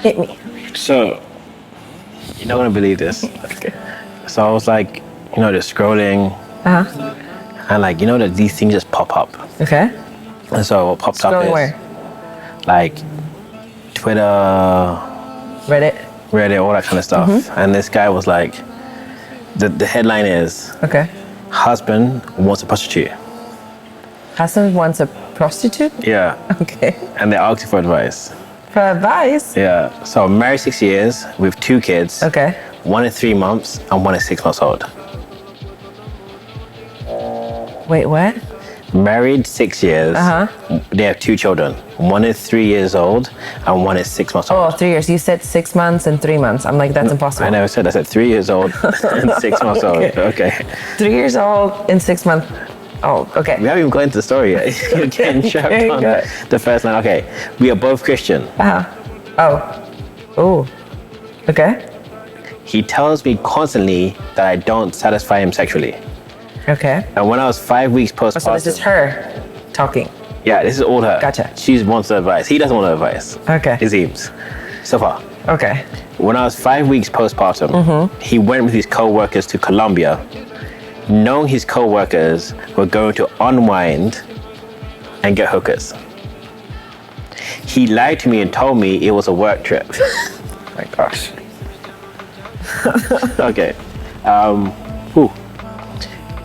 Hit me. So, you're not gonna believe this. Okay. So I was like, just scrolling, and like, that these things just pop up. Okay. And so what popped up Scrolling is where? like Twitter, Reddit, all that kind of stuff. And this guy was like, the headline is, Okay. husband wants a prostitute. Husband wants a prostitute? Yeah. Okay. And they're asking for advice. For advice? Yeah. So I'm married 6 years with 2 kids. Okay. 1 is 3 months and 1 is 6 months old. Wait, what? Married 6 years. They have 2 children. 1 is 3 years old and 1 is 6 months old. Oh, 3 years. You said 6 months and 3 months. I'm like, that's impossible. I never said. I said 3 years old and 6 months old. Okay. 3 years old and 6 months. Oh, okay. We haven't even got into the story yet. You're getting trapped on the first line. Okay. We are both Christian. Oh. Okay. He tells me constantly that I don't satisfy him sexually. Okay. And when I was 5 weeks postpartum. So this is her talking. Yeah, this is all her. Gotcha. She wants the advice. He doesn't want the advice. Okay. It seems. So far. Okay. When I was 5 weeks postpartum, he went with his co-workers to Colombia, knowing his co-workers were going to unwind and get hookers. He lied to me and told me it was a work trip. Oh my gosh. Okay.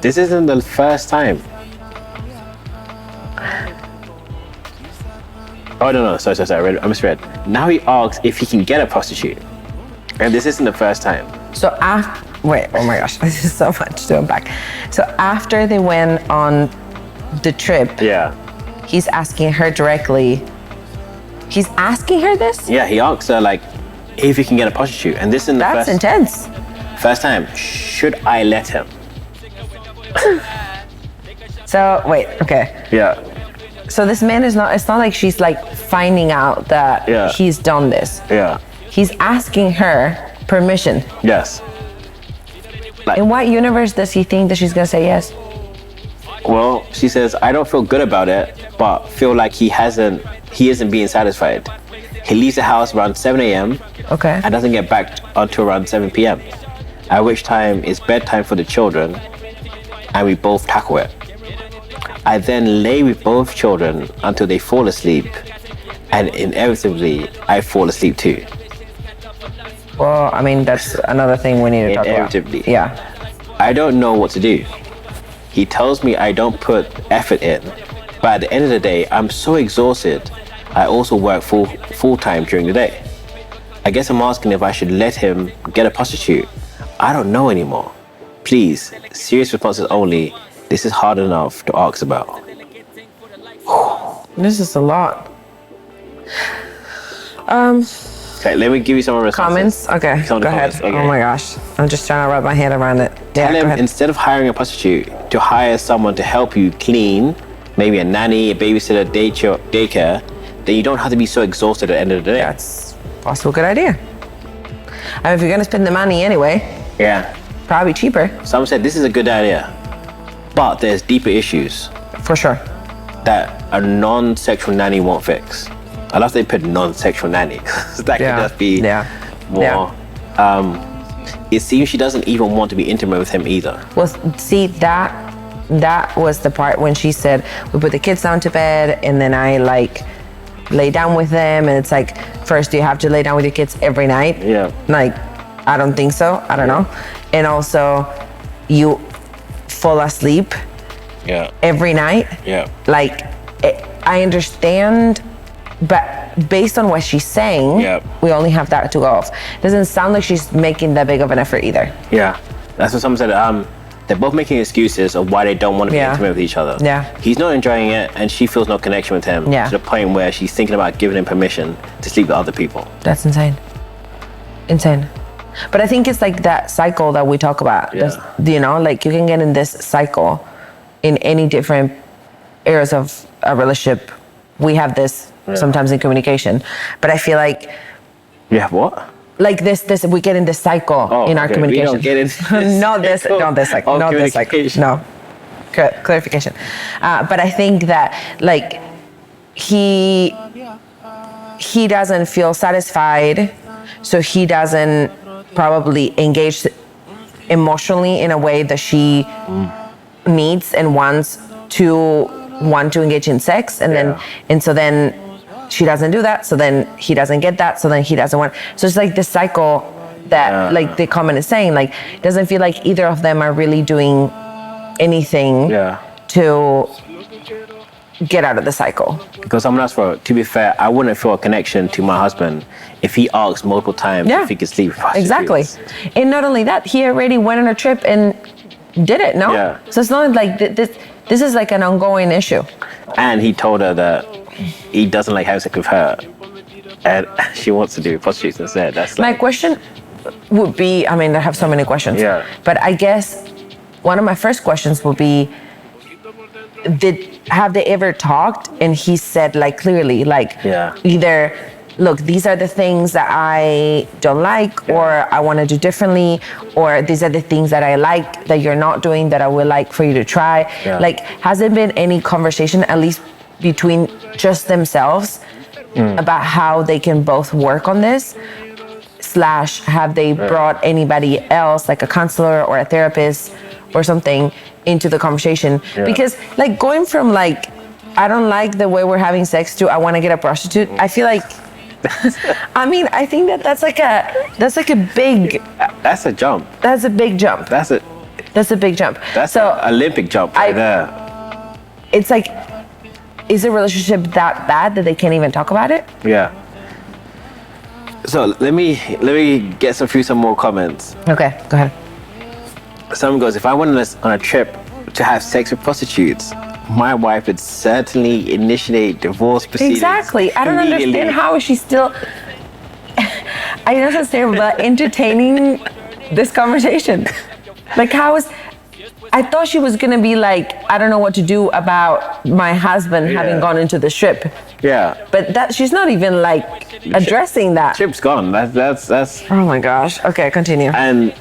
This isn't the first time. Oh, no, sorry. I misread. Now he asks if he can get a prostitute. And this isn't the first time. So wait, oh my gosh, this is so much to unpack. So after they went on the trip, he's asking her directly. He's asking her this? Yeah, he asks her like if he can get a prostitute. And this isn't the That's intense. First time. Should I let him? So wait, okay. Yeah. So this man it's not like she's like finding out that he's done this. Yeah. He's asking her permission. Yes. Like, in what universe does he think that she's gonna say yes? Well, she says, I don't feel good about it, but feel like he isn't being satisfied. He leaves the house around 7 a.m. Okay. and doesn't get back until around 7 p.m. At which time it's bedtime for the children and we both tackle it. I then lay with both children until they fall asleep, and inevitably I fall asleep too. Well, I mean, that's another thing we need to talk about. Inevitably. Yeah. I don't know what to do. He tells me I don't put effort in, but at the end of the day, I'm so exhausted. I also work full time during the day. I guess I'm asking if I should let him get a prostitute. I don't know anymore. Please, serious responses only. This is hard enough to ask about. This is a lot. Okay, let me give you some responses. Comments? Okay, go ahead. Okay. Oh my gosh. I'm just trying to wrap my head around it. Tell him instead of hiring a prostitute, to hire someone to help you clean, maybe a nanny, a babysitter, daycare, then you don't have to be so exhausted at the end of the day. That's possible good idea. I mean, if you're gonna spend the money anyway, probably cheaper. Someone said this is a good idea, but there's deeper issues. For sure. That a non-sexual nanny won't fix. I love they put non-sexual nanny. That could just be more. It seems she doesn't even want to be intimate with him either. Well, see, that was the part when she said, we put the kids down to bed and then I like lay down with them, and it's like, first, do you have to lay down with your kids every night? Yeah. Like, I don't think so. I don't know. And also, you fall asleep every night. Yeah. Like, I understand, but based on what she's saying, we only have that to go off. Doesn't sound like she's making that big of an effort either. Yeah. That's what someone said. They're both making excuses of why they don't want to be intimate with each other. Yeah. He's not enjoying it, and she feels no connection with him to the point where she's thinking about giving him permission to sleep with other people. That's insane. Insane. But I think it's like that cycle that we talk about. You know, like you can get in this cycle in any different areas of a relationship. We have this sometimes in communication, but I feel like what? Like this we get in this cycle in our communication. We don't get in this not this cycle. Not this cycle. No. Clarification. But I think that like he he doesn't feel satisfied, so he doesn't probably engage emotionally in a way that she needs and wants to engage in sex, and so then she doesn't do that, so then he doesn't get that, so then he doesn't want. So it's like this cycle that like the comment is saying, like, it doesn't feel like either of them are really doing anything to get out of the cycle. Because someone else wrote, to be fair, I wouldn't feel a connection to my husband if he asked multiple times if he could sleep with prostitutes. Exactly. And not only that, he already went on a trip and did it, no? Yeah. So it's not like this is like an ongoing issue. And he told her that he doesn't like having sex with her, and she wants to do prostitutes instead. That's like, my question would be, I mean, I have so many questions. Yeah. But I guess one of my first questions would be, have they ever talked and he said like clearly, like either, look, these are the things that I don't like, or I want to do differently, or these are the things that I like that you're not doing that I would like for you to try. Like, has there been any conversation, at least between just themselves, about how they can both work on this? / have they brought anybody else, like a counselor or a therapist or something, into the conversation? Because like going from like, I don't like the way we're having sex to I want to get a prostitute, I feel like I mean, I think that's like a big, that's a jump. That's a big jump. That's a big jump. That's an Olympic jump right there. It's like, is the relationship that bad that they can't even talk about it? Yeah. So let me get some more comments. Okay, go ahead. Someone goes, if I went on a trip to have sex with prostitutes, my wife would certainly initiate divorce proceedings. Exactly. I don't understand how is she still, I don't understand, but entertaining this conversation. Like, how is, I thought she was gonna be like, I don't know what to do about my husband having gone into the strip. Yeah. But that she's not even like addressing that. Trip's gone. That's. Oh my gosh. Okay, continue. And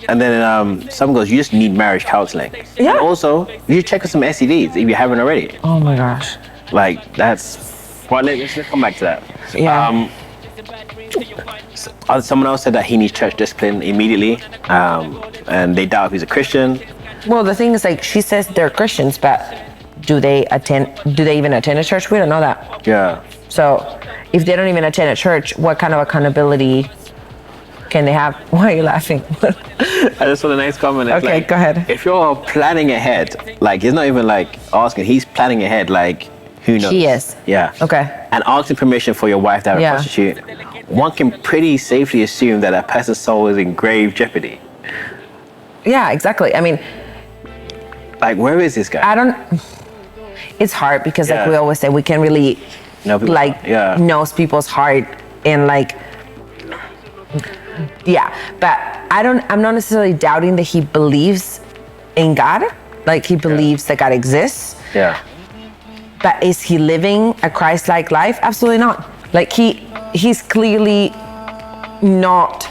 then some goes, you just need marriage counseling. Yeah. And also, you should check for some STDs if you haven't already. Oh my gosh. Like, that's. Well, let's come back to that. Yeah. Someone else said that he needs church discipline immediately, and they doubt if he's a Christian. Well, the thing is, like, she says they're Christians, but do they even attend a church? We don't know that. Yeah. So if they don't even attend a church, what kind of accountability can they have? Why are you laughing? I just saw a nice comment. It's okay, like, go ahead. If you're planning ahead, like, it's not even like asking, he's planning ahead, like, who knows? He is. Yeah. Okay. And asking permission for your wife to have a prostitute, one can pretty safely assume that a person's soul is in grave jeopardy. Yeah, exactly. I mean, like, where is this guy? It's hard because like we always say, we can really knows people's heart and like, but I'm not necessarily doubting that he believes in God. Like, he believes that God exists. Yeah. But is he living a Christ-like life? Absolutely not. Like, he's clearly not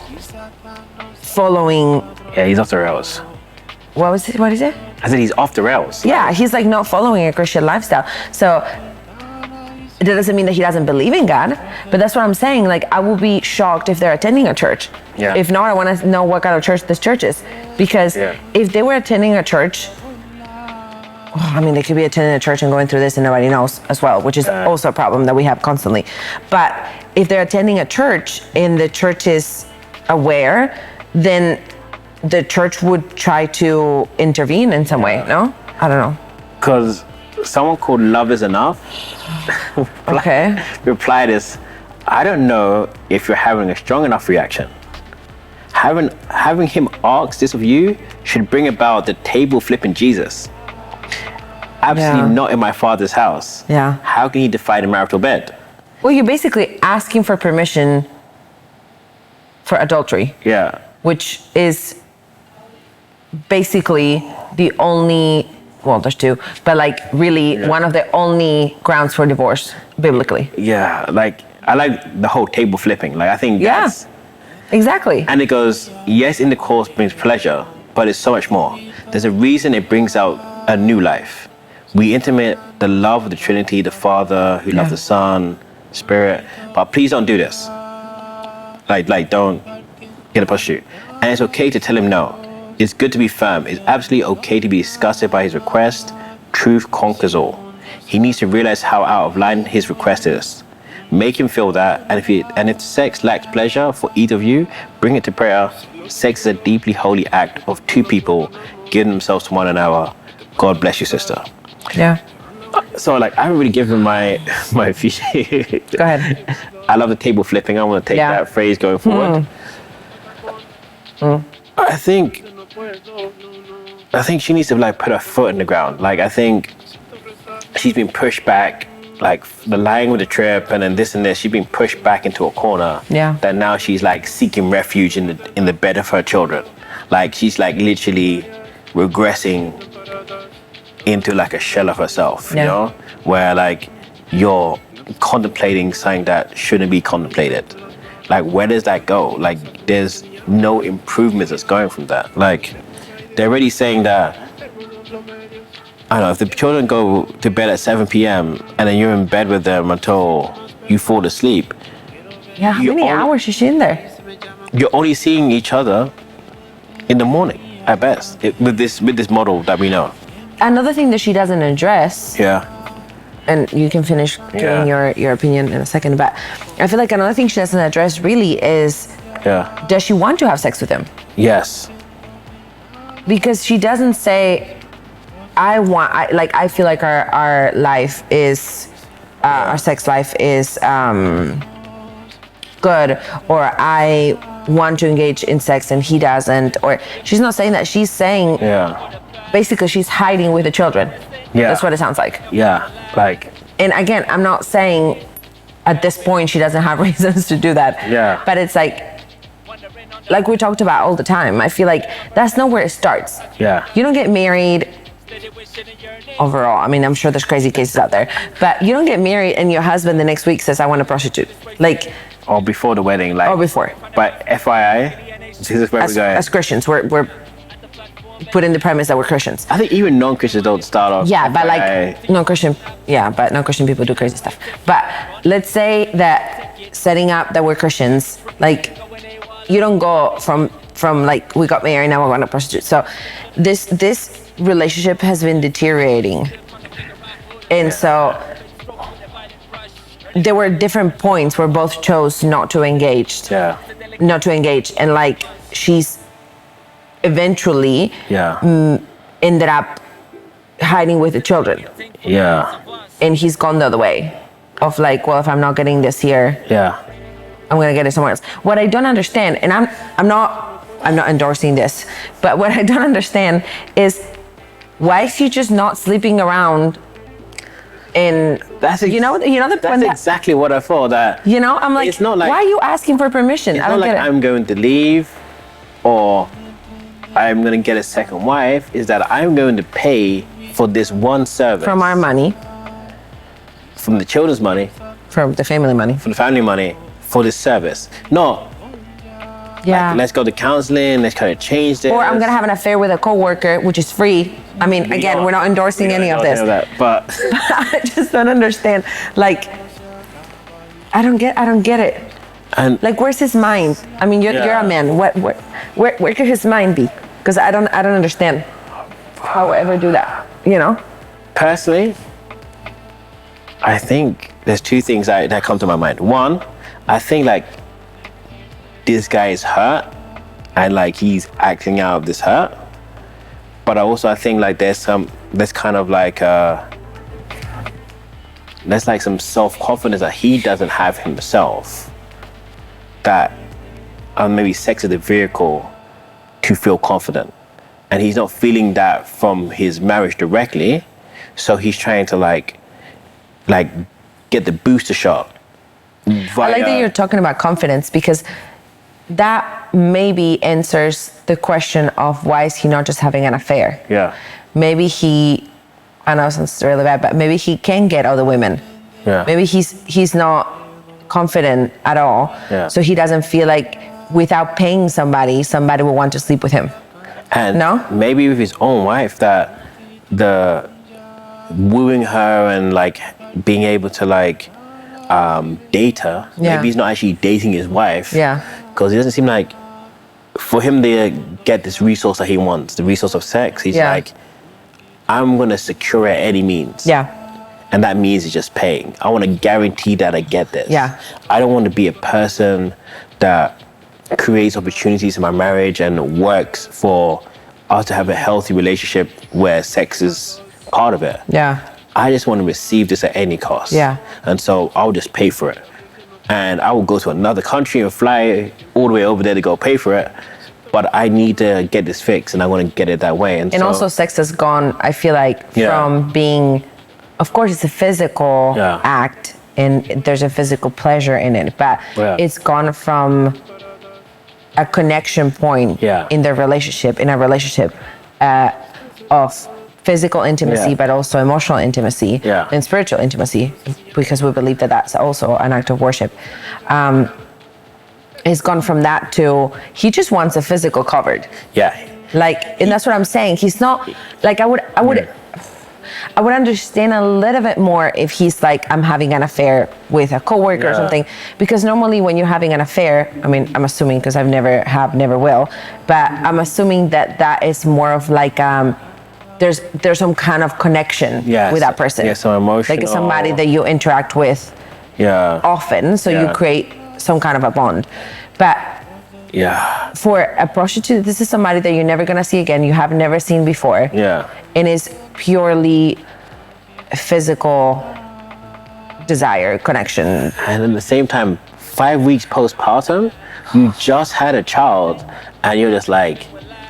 following. Yeah, he's off the rails. What is it? I said he's off the rails. Yeah, he's like not following a Christian lifestyle. So it doesn't mean that he doesn't believe in God, but that's what I'm saying. Like, I will be shocked if they're attending a church. Yeah. If not, I want to know what kind of church this church is. Because if they were attending a church, I mean, they could be attending a church and going through this and nobody knows as well, which is also a problem that we have constantly. But if they're attending a church and the church is aware, then the church would try to intervene in some way, no? I don't know. Because someone called Love Is Enough replied is, I don't know if you're having a strong enough reaction. Having him ask this of you should bring about the table flipping Jesus. Absolutely not in my Father's house. Yeah. How can he defy the marital bed? Well, you're basically asking for permission for adultery. Yeah. Which is basically the only, well, there's two, but like really one of the only grounds for divorce biblically. Yeah, like, I like the whole table flipping. Like, I think that's... Exactly. And it goes, yes, intercourse brings pleasure, but it's so much more. There's a reason it brings out a new life. We intimate the love of the Trinity, the Father who loves the Son, spirit, but please don't do this. Like don't get a prostitute. And it's okay to tell him no. It's good to be firm. It's absolutely okay to be disgusted by his request. Truth conquers all. He needs to realize how out of line his request is. Make him feel that, and if sex lacks pleasure for either of you, bring it to prayer. Sex is a deeply holy act of two people giving themselves to one another. God bless you, sister. Yeah. So like I haven't really given my view. Go ahead. I love the table flipping. I want to take that phrase going forward. I think she needs to like put her foot in the ground. Like I think she's been pushed back, like the lying with the trip and then this and this. She's been pushed back into a corner. Yeah. That now she's like seeking refuge in the bed of her children. Like she's like literally regressing into like a shell of herself. You know, where like you're contemplating something that shouldn't be contemplated. Like where does that go? Like there's no improvements that's going from that. Like they're already saying that, I don't know, if the children go to bed at 7 p.m. and then you're in bed with them until you fall asleep. Yeah, how many hours is she in there? You're only seeing each other in the morning at best with this model that we know. Another thing that she doesn't address. Yeah. And you can finish giving your opinion in a second, but I feel like another thing she doesn't address really is, does she want to have sex with him? Yes. Because she doesn't say, I feel like our life is, our sex life is good, or I want to engage in sex and he doesn't, or she's not saying that. She's saying, basically she's hiding with the children. Yeah. That's what it sounds like. Yeah, like. And again, I'm not saying at this point she doesn't have reasons to do that. Yeah. But it's like we talked about all the time. I feel like that's not where it starts. Yeah. You don't get married overall. I mean, I'm sure there's crazy cases out there, but you don't get married and your husband the next week says, I want a prostitute. Like. Or before the wedding. Like. Or before. But FYI, this is where we're going. As Christians, we're put in the premise that we're Christians. I think even non-Christians don't start off. Yeah, but like non-Christian people do crazy stuff. But let's say that setting up that we're Christians, like you don't go from like we got married, now we're going to prostitute. So this relationship has been deteriorating, and so there were different points where both chose not to engage. Yeah. Not to engage, and like she's eventually ended up hiding with the children. Yeah. And he's gone the other way of like, well, if I'm not getting this here, I'm gonna get it somewhere else. What I don't understand, and I'm not endorsing this, but what I don't understand is why is he just not sleeping around? And that's exactly what I thought. That I'm like, it's not like, why are you asking for permission? It's not like I'm going to leave, or I'm going to get a second wife. Is that I'm going to pay for this one service from our money, from the children's money, from the family money, for this service. No. Like, let's go to counseling. Let's kind of change this. Or I'm gonna have an affair with a coworker, which is free. I mean, we're not endorsing any of this. But I just don't understand. Like, I don't get it. And like, where's his mind? I mean, you're a man. Where could his mind be? Because I don't understand how we ever do that. Personally, I think there's two things that come to my mind. One, I think like this guy is hurt and like he's acting out of this hurt. But I think like there's kind of like there's like some self-confidence that he doesn't have himself, that maybe sex is the vehicle to feel confident, and he's not feeling that from his marriage directly, so he's trying to like get the booster shot via... I like that you're talking about confidence, because that maybe answers the question of why is he not just having an affair. Maybe I know it sounds really bad, but maybe he can get other women. Maybe he's not confident at all, so he doesn't feel like without paying somebody will want to sleep with him. And maybe with his own wife, that the wooing her and like being able to like dater. Yeah. Maybe he's not actually dating his wife. Yeah. Because it doesn't seem like for him to get this resource that he wants, the resource of sex, he's like, I'm going to secure it at any means. Yeah. And that means it's just paying. I want to guarantee that I get this. Yeah. I don't want to be a person that creates opportunities in my marriage and works for us to have a healthy relationship where sex is part of it. Yeah. I just want to receive this at any cost. Yeah. And so I'll just pay for it. And I will go to another country and fly all the way over there to go pay for it. But I need to get this fixed, and I want to get it that way. And so, also sex has gone, I feel like, from being, of course, it's a physical act, and there's a physical pleasure in it, but it's gone from a connection point in a relationship of physical intimacy, but also emotional intimacy and spiritual intimacy, because we believe that that's also an act of worship. It's gone from that to, he just wants a physical covered. Yeah. Like, and that's what I'm saying. He's not, like, I would understand a little bit more if he's like, I'm having an affair with a coworker or something, because normally when you're having an affair, I mean, I'm assuming, because I've never will, but I'm assuming that is more of like, there's some kind of connection with that person. Yeah, some emotional. Like somebody that you interact with often, so you create some kind of a bond. But for a prostitute, this is somebody that you're never gonna see again, you have never seen before, and is purely physical desire, connection. And at the same time, 5 weeks postpartum, you just had a child, and you're just like,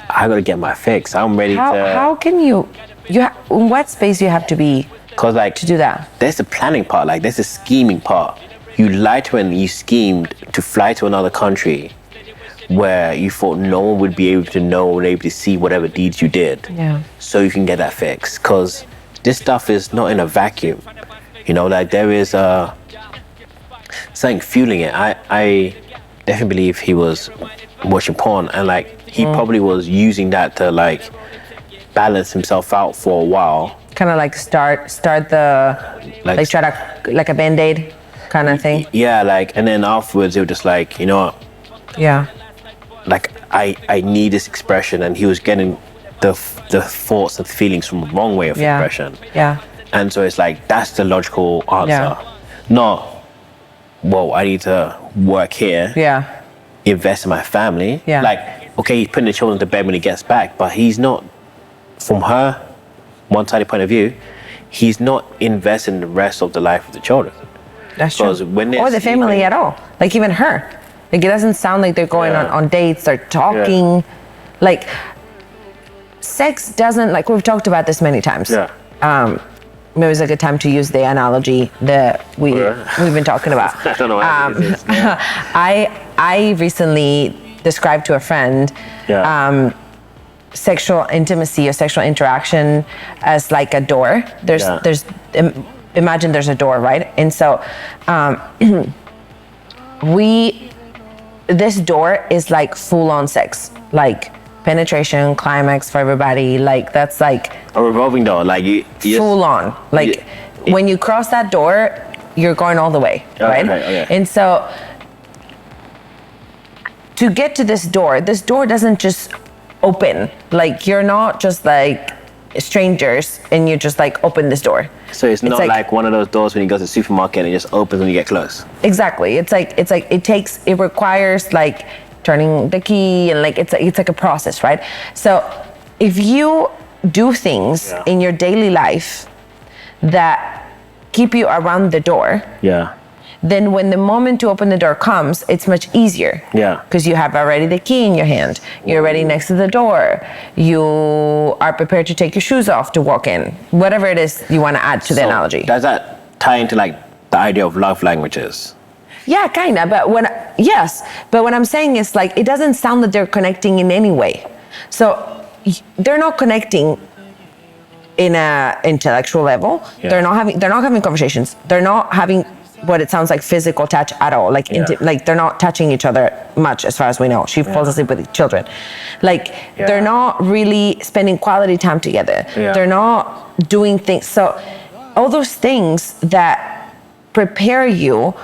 I gotta get my fix. I'm ready to. How can you in what space you have to be? Cause like to do that, there's the planning part, like there's the scheming part. You lied to and you schemed to fly to another country where you thought no one would be able to know or able to see whatever deeds you did. So you can get that fixed. Cause this stuff is not in a vacuum. You know, like there is something fueling it. I definitely believe he was watching porn, and like he probably was using that to like balance himself out for a while. Kind of like start the like try to like a band-aid kind of thing. Yeah, like, and then afterwards they were just like, you know what? Like I need this expression, and he was getting the thoughts and feelings from the wrong way of expression. And so it's like that's the logical answer. Not, well, I need to work here. Invest in my family. Like, okay, he's putting the children to bed when he gets back, but he's not, from her one-sided point of view, he's not investing in the rest of the life of the children. That's true. Or the family at all. Like even her. Like it doesn't sound like they're going on dates, they're talking. Like sex doesn't, like we've talked about this many times. Maybe it's a good time to use the analogy that we've been talking about. I don't know what it is. I recently described to a friend sexual intimacy or sexual interaction as like a door. Imagine there's a door, right? And so this door is like full on sex, like penetration, climax for everybody. Like that's like a revolving door, like you full on. Like when you cross that door, you're going all the way, right? And so to get to this door doesn't just open. Like you're not just like strangers and you just like open this door. So it's not like one of those doors when you go to the supermarket and it just opens when you get close. Exactly. It requires like turning the key, and like it's like a process, right? So if you do things in your daily life that keep you around the door, then when the moment to open the door comes, it's much easier. Because you have already the key in your hand. You're already next to the door. You are prepared to take your shoes off to walk in. Whatever it is you want to add to the analogy. Does that tie into like the idea of love languages? Yeah, kind of. But what I'm saying is like, it doesn't sound that they're connecting in any way. So they're not connecting in a intellectual level. They're not having conversations. They're not having what it sounds like physical touch at all. Like like they're not touching each other much, as far as we know. She falls asleep with the children. Like they're not really spending quality time together. They're not doing things. So all those things that prepare you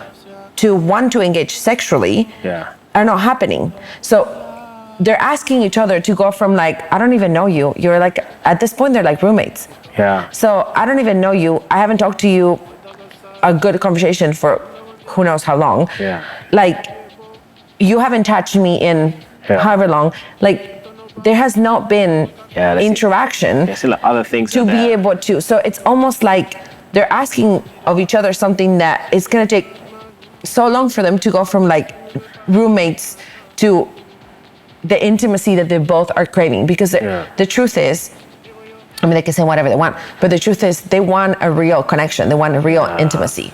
to want to engage sexually are not happening. So they're asking each other to go from like, I don't even know you. You're like, at this point, they're like roommates. Yeah. So I don't even know you. I haven't talked to you a good conversation for who knows how long. Yeah. Like, you haven't touched me in however long. Like, there has not been interaction. There's still other things to be able to. So it's almost like they're asking of each other something that is going to take so long for them to go from like roommates to the intimacy that they both are craving. Because the truth is, I mean, they can say whatever they want, but the truth is they want a real connection. They want a real intimacy.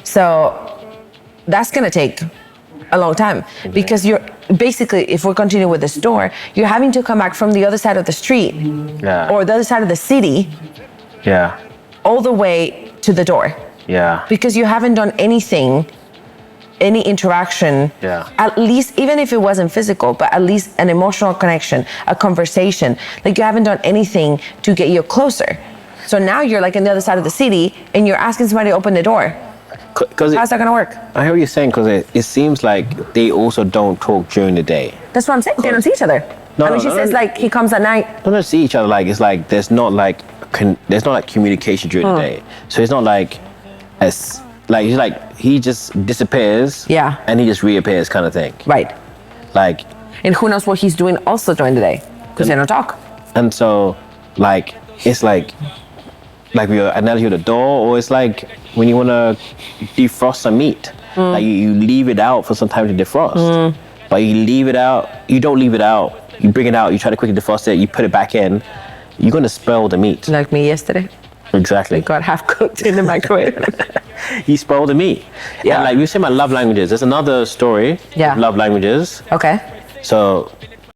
So that's going to take a long time because you're basically, if we continue with the store, you're having to come back from the other side of the street or the other side of the city all the way to the door because you haven't done anything, any interaction, at least, even if it wasn't physical, but at least an emotional connection, a conversation. Like, you haven't done anything to get you closer. So now you're like on the other side of the city and you're asking somebody to open the door. How's that gonna work? I hear what you're saying, because it seems like they also don't talk during the day. That's what I'm saying. They don't see each other. She says like he comes at night. They don't see each other. Like, it's like there's not like communication during the day. So it's not like it's like he just disappears. And he just reappears, kind of thing. Right. Like. And who knows what he's doing also during the day because they don't talk. And so, like, it's like your analogy with the door, or it's like when you want to defrost some meat, like you leave it out for some time to defrost, but you leave it out, you don't leave it out, you bring it out, you try to quickly defrost it, you put it back in, you're going to spoil the meat. Like me yesterday. Exactly. It got half cooked in the microwave. You spoil the meat. And like we say about love languages, there's another story of love languages. Okay. So